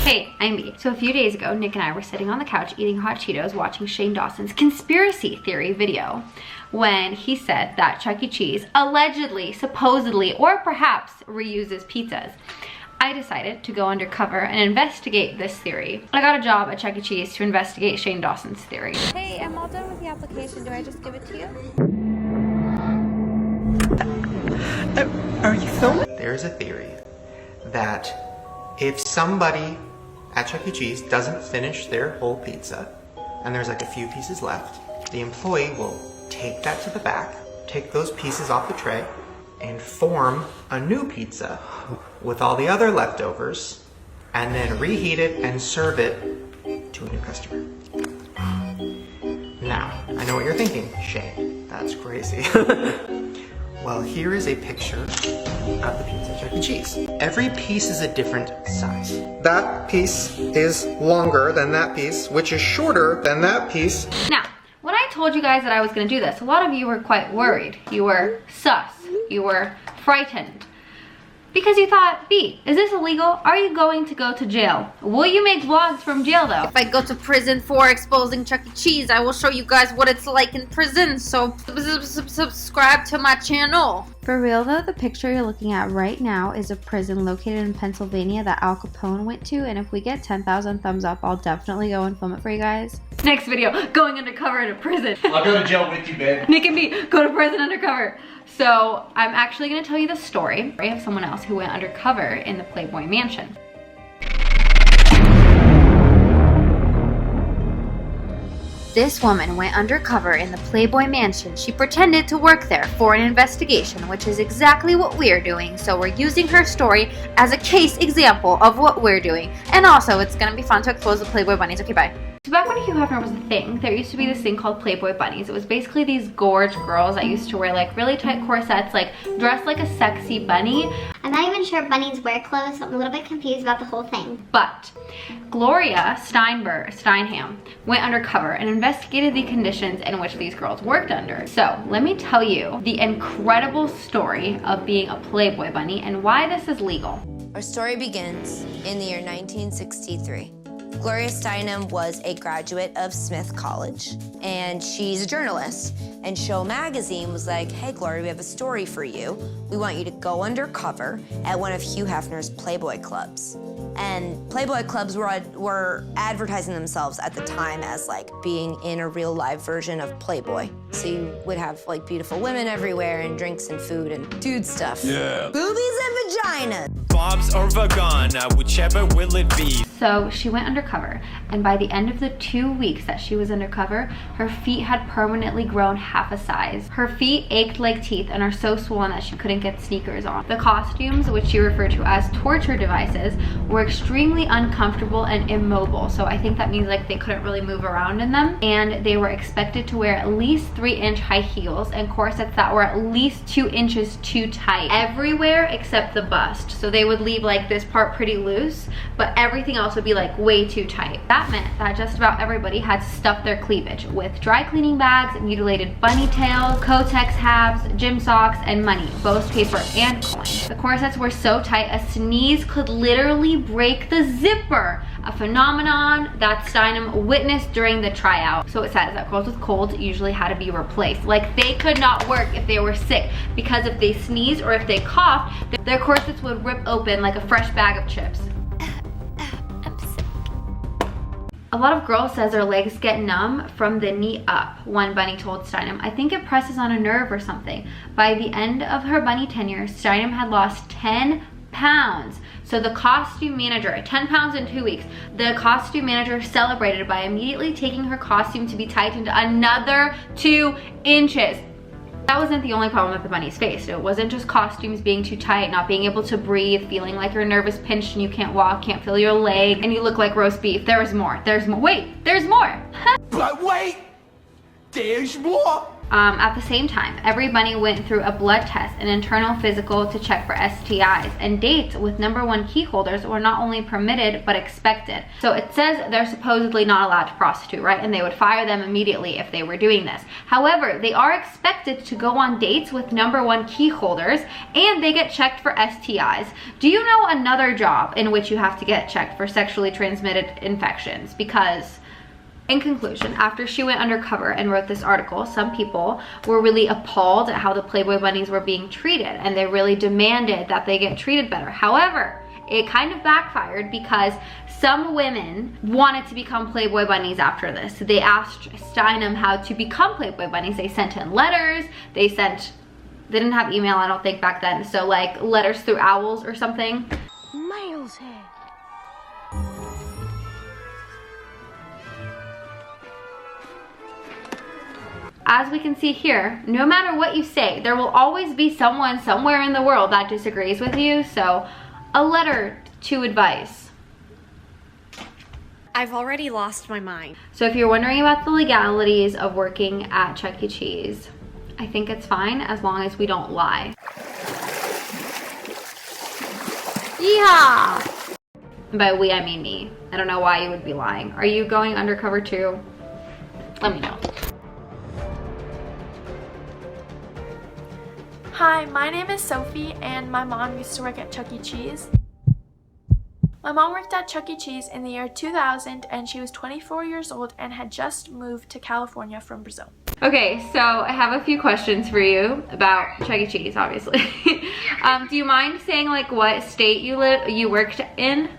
Hey, I'm B. So a few days ago, Nick and I were sitting on the couch eating hot Cheetos watching Shane Dawson's conspiracy theory video when he said that Chuck E. Cheese allegedly, supposedly, or perhaps reuses pizzas. I decided to go undercover and investigate this theory. I got a job at Chuck E. Cheese to investigate Shane Dawson's theory. Hey, I'm all done with the application. Do I just give it to you? Are you filming? There's a theory that if somebody at Chuck E. Cheese doesn't finish their whole pizza and there's like a few pieces left, the employee will take that to the back, take those pieces off the tray, and form a new pizza with all the other leftovers, and then reheat it and serve it to a new customer. Now, I know what you're thinking, Shane, that's crazy. Well, here is a picture of the pizza at Chuck E. Cheese. Every piece is a different size. That piece is longer than that piece, which is shorter than that piece. Now, when I told you guys that I was gonna do this, a lot of you were quite worried. You were sus. You were frightened. Because you thought, B, is this illegal? Are you going to go to jail? Will you make vlogs from jail though? If I go to prison for exposing Chuck E. Cheese, I will show you guys what it's like in prison, so subscribe to my channel. For real though, the picture you're looking at right now is a prison located in Pennsylvania that Al Capone went to, and if we get 10,000 thumbs up, I'll definitely go and film it for you guys. Next video, going undercover in a prison. I'll go to jail with you, babe. Nick and B, go to prison undercover. So I'm actually gonna tell you the story of someone else who went undercover in the Playboy Mansion. This woman went undercover in the Playboy Mansion. She pretended to work there for an investigation, which is exactly what we're doing. So we're using her story as a case example of what we're doing. And also, it's gonna be fun to expose the Playboy bunnies. Okay, bye. So back when Hugh Hefner was a thing, there used to be this thing called Playboy bunnies. It was basically these gorge girls that used to wear like really tight corsets, like dressed like a sexy bunny. I'm not even sure bunnies wear clothes, so I'm a little bit confused about the whole thing. But Gloria Steinem went undercover and investigated the conditions in which these girls worked under. So let me tell you the incredible story of being a Playboy bunny and why this is legal. Our story begins in the year 1963. Gloria Steinem was a graduate of Smith College, and she's a journalist. And Show Magazine was like, hey, Gloria, we have a story for you. We want you to go undercover at one of Hugh Hefner's Playboy clubs. And Playboy clubs were advertising themselves at the time as like being in a real live version of Playboy. So you would have like beautiful women everywhere and drinks and food and dude stuff. Yeah. Boobies and vaginas. Bobs or vagina, whichever will it be. So she went undercover, and by the end of the 2 weeks that she was undercover, her feet had permanently grown half a size. Her feet ached like teeth and are so swollen that she couldn't get sneakers on. The costumes, which she referred to as torture devices, were extremely uncomfortable and immobile. So I think that means like they couldn't really move around in them. And they were expected to wear at least 3-inch high heels and corsets that were at least 2 inches too tight everywhere except the bust. So they would leave like this part pretty loose, but everything else would be like way too tight. That meant that just about everybody had to stuff their cleavage with dry cleaning bags, mutilated bunny tails, Kotex halves, gym socks, and money, both paper and coin. The corsets were so tight a sneeze could literally break the zipper, a phenomenon that Steinem witnessed during the tryout. So it says that girls with colds usually had to be replaced. Like they could not work if they were sick, because if they sneezed or if they coughed, their corsets would rip open like a fresh bag of chips. A lot of girls says their legs get numb from the knee up, one bunny told Steinem. I think it presses on a nerve or something. By the end of her bunny tenure, Steinem had lost 10 pounds. So the costume manager, 10 pounds in 2 weeks, the costume manager celebrated by immediately taking her costume to be tightened another 2 inches. That wasn't the only problem that the bunnies faced. It wasn't just costumes being too tight, not being able to breathe, feeling like you're nervous, pinched, and you can't walk, can't feel your leg, and you look like roast beef. There was more. There's more. Wait, there's more. But wait, there's more. At the same time, every bunny went through a blood test, an internal physical to check for STIs, and dates with #1 key holders were not only permitted but expected. So it says they're supposedly not allowed to prostitute, right? And they would fire them immediately if they were doing this. However, they are expected to go on dates with #1 key holders, and they get checked for STIs. Do you know another job in which you have to get checked for sexually transmitted infections? Because in conclusion, after she went undercover and wrote this article, some people were really appalled at how the Playboy bunnies were being treated, and they really demanded that they get treated better. However, it kind of backfired because some women wanted to become Playboy bunnies after this. They asked Steinem how to become Playboy bunnies. They sent in letters, they didn't have email, I don't think, back then, so like letters through owls or something. Miles head. As we can see here, no matter what you say, there will always be someone somewhere in the world that disagrees with you, so a letter to advice. I've already lost my mind. So if you're wondering about the legalities of working at Chuck E. Cheese, I think it's fine as long as we don't lie. Yeehaw! By we, I mean me. I don't know why you would be lying. Are you going undercover too? Let me know. Hi, my name is Sophie, and my mom used to work at Chuck E. Cheese. My mom worked at Chuck E. Cheese in the year 2000, and she was 24 years old and had just moved to California from Brazil. Okay, so I have a few questions for you about Chuck E. Cheese, obviously. Do you mind saying like what state you worked in? No,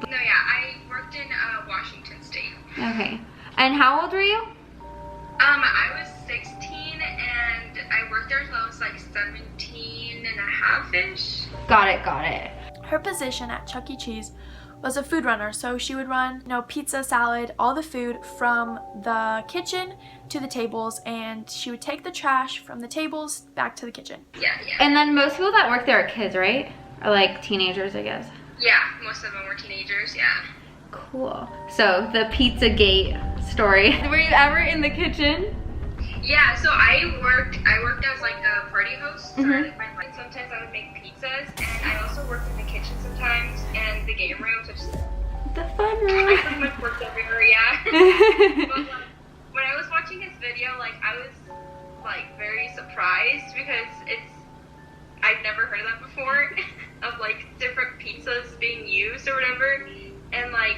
yeah, I worked in Washington State. Okay. And how old were you? I was 16 and I worked there until I was like 17 and a half-ish. Got it. Her position at Chuck E. Cheese was a food runner, so she would run, pizza, salad, all the food from the kitchen to the tables, and she would take the trash from the tables back to the kitchen. Yeah. And then most people that work there are kids, right? Or like teenagers, I guess. Yeah, most of them were teenagers, yeah. Cool. So the Pizzagate story. Were you ever in the kitchen? Yeah, so I worked as like a party host. So sometimes I would make pizzas, and I also worked in the kitchen sometimes, and the game room, which is the fun room. I pretty much worked everywhere, yeah. But when I was watching his video, like I was like very surprised because I've never heard of that before, of like different pizzas being used or whatever, and like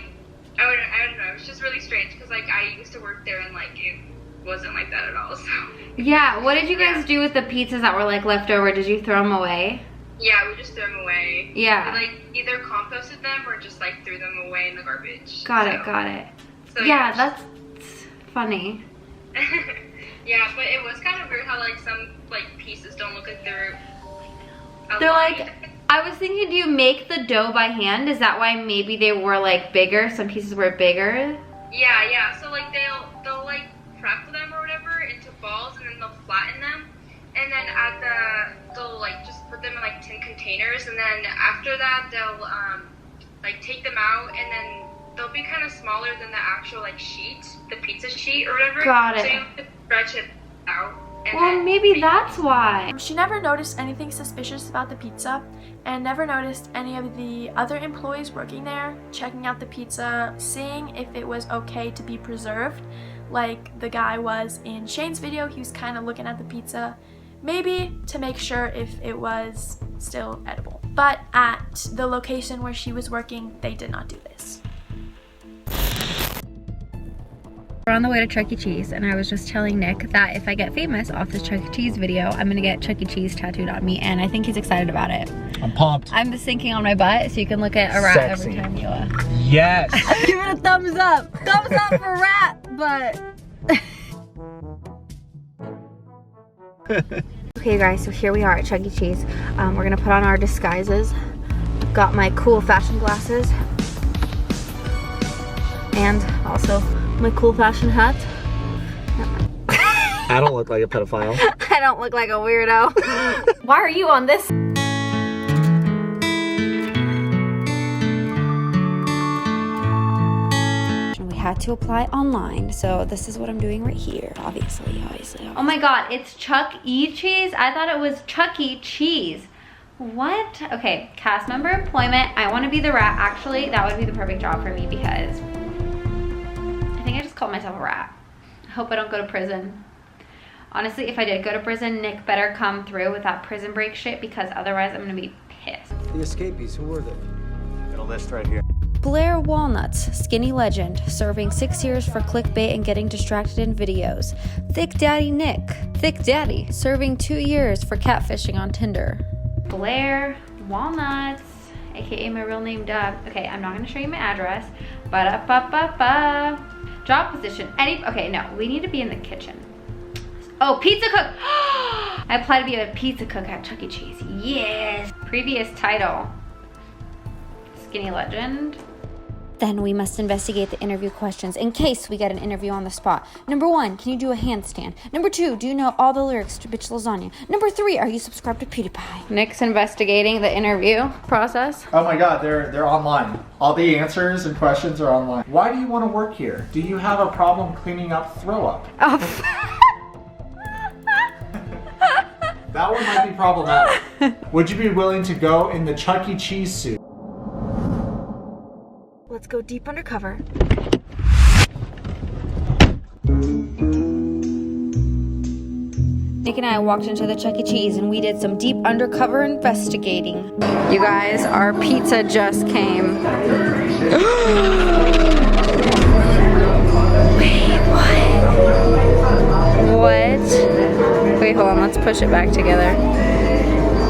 I don't know, it was just really strange because like I used to work there and like it wasn't like that at all. So yeah, what did you guys do with the pizzas that were like left over? Did you throw them away? Yeah, we just threw them away. Yeah. We, like either composted them or just like threw them away in the garbage. Got it. So yeah, that's funny. Yeah, but it was kind of weird how like some like pieces don't look like they're like, I was thinking, do you make the dough by hand? Is that why maybe they were like bigger? Some pieces were bigger? Yeah. So like they'll like prep them or whatever into balls, and then they'll flatten them, and then they'll like just put them in like tin containers, and then after that they'll like take them out, and then they'll be kind of smaller than the actual like sheet, the pizza sheet or whatever. Got it. So you have to stretch it out. Well, maybe that's why. She never noticed anything suspicious about the pizza, and never noticed any of the other employees working there checking out the pizza, seeing if it was okay to be preserved. Like the guy was in Shane's video, he was kind of looking at the pizza, maybe to make sure if it was still edible. But at the location where she was working, they did not do this. We're on the way to Chuck E. Cheese, and I was just telling Nick that if I get famous off this Chuck E. Cheese video, I'm gonna get Chuck E. Cheese tattooed on me, and I think he's excited about it. I'm pumped. I'm just thinking on my butt, so you can look at a rat every time you Yes. Give it a thumbs up. Thumbs up for rat, but. Okay guys, so here we are at Chuck E. Cheese. We're gonna put on our disguises. I've got my cool fashion glasses. And also my cool fashion hat. I don't look like a pedophile. I don't look like a weirdo. Why are you on this? We had to apply online. So this is what I'm doing right here, obviously. Oh my god, it's Chuck E. Cheese? I thought it was Chuck E. Cheese. What? Okay, cast member employment. I want to be the rat. Actually, that would be the perfect job for me because I think I just called myself a rat. I hope I don't go to prison. Honestly, if I did go to prison, Nick better come through with that prison break shit because otherwise I'm gonna be pissed. The escapees, who were they? Got a list right here. Blair Walnuts, skinny legend, serving 6 years for clickbait and getting distracted in videos. Thick Daddy Nick, Thick Daddy, serving 2 years for catfishing on Tinder. Blair Walnuts, aka my real name, duh. Okay, I'm not gonna show you my address. Ba-da-ba-ba-ba. Job position, okay, no, we need to be in the kitchen. Oh, pizza cook. I applied to be a pizza cook at Chuck E. Cheese. Yes. Previous title, skinny legend. Then we must investigate the interview questions in case we get an interview on the spot. Number 1, can you do a handstand? Number 2, do you know all the lyrics to Bitch Lasagna? Number 3, are you subscribed to PewDiePie? Nick's investigating the interview process. Oh my god, they're online. All the answers and questions are online. Why do you want to work here? Do you have a problem cleaning up throw up? Oh. That one might be problematic. Would you be willing to go in the Chuck E. Cheese suit? Let's go deep undercover. Nick and I walked into the Chuck E. Cheese and we did some deep undercover investigating. You guys, our pizza just came. Wait, what? Wait, hold on, let's push it back together.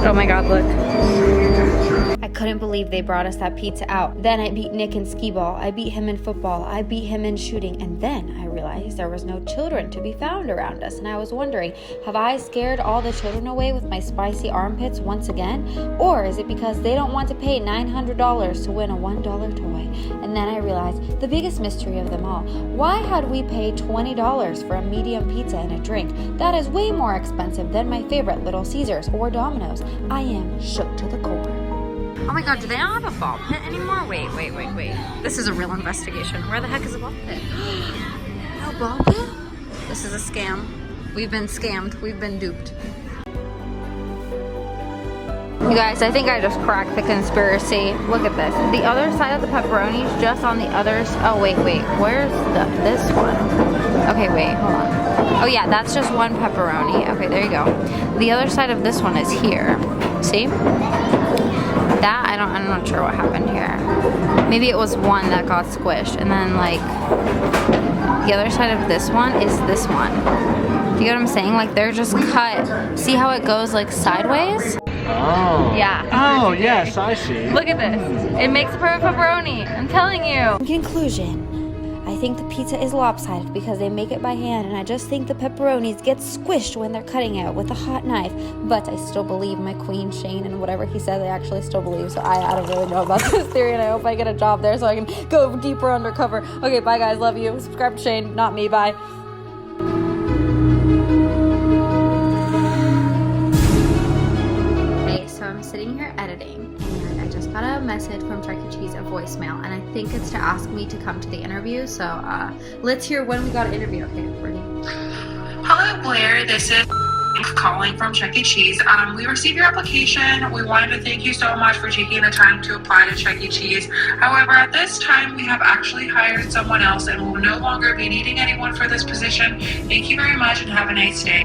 Oh my god, look. I couldn't believe they brought us that pizza out. Then I beat Nick in skee-ball. I beat him in football. I beat him in shooting. And then I realized there was no children to be found around us. And I was wondering, have I scared all the children away with my spicy armpits once again? Or is it because they don't want to pay $900 to win a $1 toy? And then I realized the biggest mystery of them all. Why had we paid $20 for a medium pizza and a drink? That is way more expensive than my favorite Little Caesars or Domino's. I am shook to the core. Oh my god, do they not have a ball pit anymore? Wait. This is a real investigation. Where the heck is a ball pit? No ball pit? This is a scam. We've been scammed. We've been duped. You guys, I think I just cracked the conspiracy. Look at this. The other side of the pepperoni is just on the other Oh, wait. Where's this one? Okay, wait, hold on. Oh yeah, that's just one pepperoni. Okay, there you go. The other side of this one is here. See? That, I'm not sure what happened here. Maybe it was one that got squished, and then like the other side of this one is this one. Do you get what I'm saying? Like they're just cut. See how it goes like sideways? Oh. Yeah. Oh, yes, I see. Look at this. It makes a perfect pepperoni. I'm telling you. In conclusion, I think the pizza is lopsided because they make it by hand, and I just think the pepperonis get squished when they're cutting it with a hot knife. But I still believe my queen Shane, and whatever he said, I actually still believe. So I don't really know about this theory, and I hope I get a job there so I can go deeper undercover. Okay, bye guys, love you. Subscribe to Shane, not me, bye. Okay, so I'm sitting here editing, and I just got a message from Chuck E. Cheese, a voicemail, and I think it's to ask me to come to the interview. So let's hear when we got an interview. Okay, ready? Hello, Blair. This is calling from Chuck E. Cheese. We received your application. We wanted to thank you so much for taking the time to apply to Chuck E. Cheese. However, at this time, we have actually hired someone else and will no longer be needing anyone for this position. Thank you very much and have a nice day.